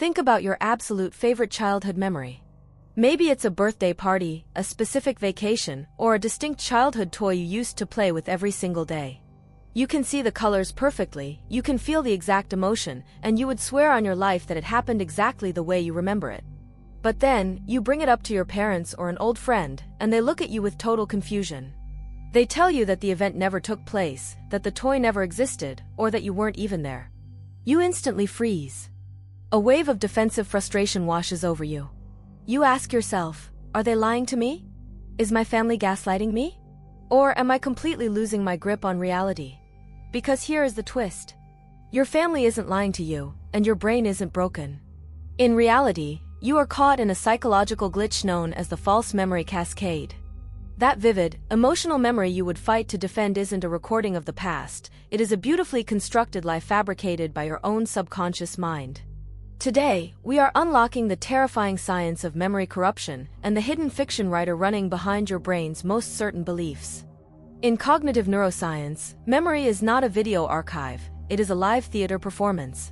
Think about your absolute favorite childhood memory. Maybe it's a birthday party, a specific vacation, or a distinct childhood toy you used to play with every single day. You can see the colors perfectly, you can feel the exact emotion, and you would swear on your life that it happened exactly the way you remember it. But then, you bring it up to your parents or an old friend, and they look at you with total confusion. They tell you that the event never took place, that the toy never existed, or that you weren't even there. You instantly freeze. A wave of defensive frustration washes over you. You ask yourself, are they lying to me? Is my family gaslighting me? Or am I completely losing my grip on reality? Because here is the twist. Your family isn't lying to you, and your brain isn't broken. In reality, you are caught in a psychological glitch known as the false memory cascade. That vivid, emotional memory you would fight to defend isn't a recording of the past, it is a beautifully constructed lie fabricated by your own subconscious mind. Today, we are unlocking the terrifying science of memory corruption and the hidden fiction writer running behind your brain's most certain beliefs. In cognitive neuroscience, memory is not a video archive, it is a live theater performance.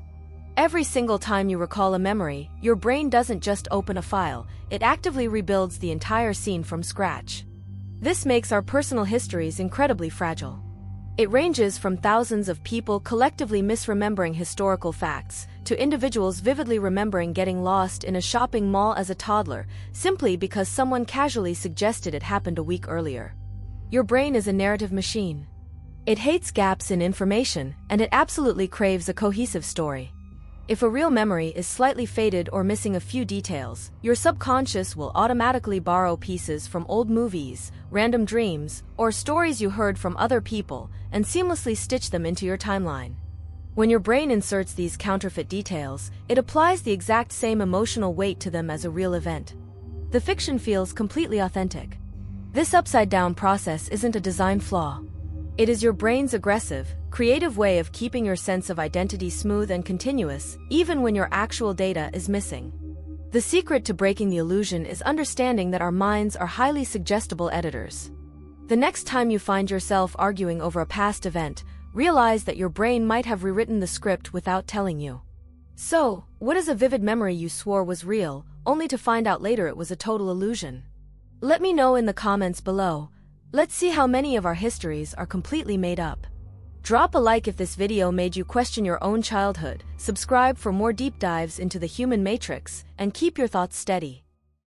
Every single time you recall a memory, your brain doesn't just open a file, it actively rebuilds the entire scene from scratch. This makes our personal histories incredibly fragile. It ranges from thousands of people collectively misremembering historical facts, to individuals vividly remembering getting lost in a shopping mall as a toddler, simply because someone casually suggested it happened a week earlier. Your brain is a narrative machine. It hates gaps in information, and it absolutely craves a cohesive story. If a real memory is slightly faded or missing a few details, your subconscious will automatically borrow pieces from old movies, random dreams, or stories you heard from other people, and seamlessly stitch them into your timeline. When your brain inserts these counterfeit details, it applies the exact same emotional weight to them as a real event. The fiction feels completely authentic. This upside-down process isn't a design flaw. It is your brain's aggressive, creative way of keeping your sense of identity smooth and continuous, even when your actual data is missing. The secret to breaking the illusion is understanding that our minds are highly suggestible editors. The next time you find yourself arguing over a past event, realize that your brain might have rewritten the script without telling you. So, what is a vivid memory you swore was real, only to find out later it was a total illusion? Let me know in the comments below. Let's see how many of our histories are completely made up. Drop a like if this video made you question your own childhood, subscribe for more deep dives into the human matrix, and keep your thoughts steady.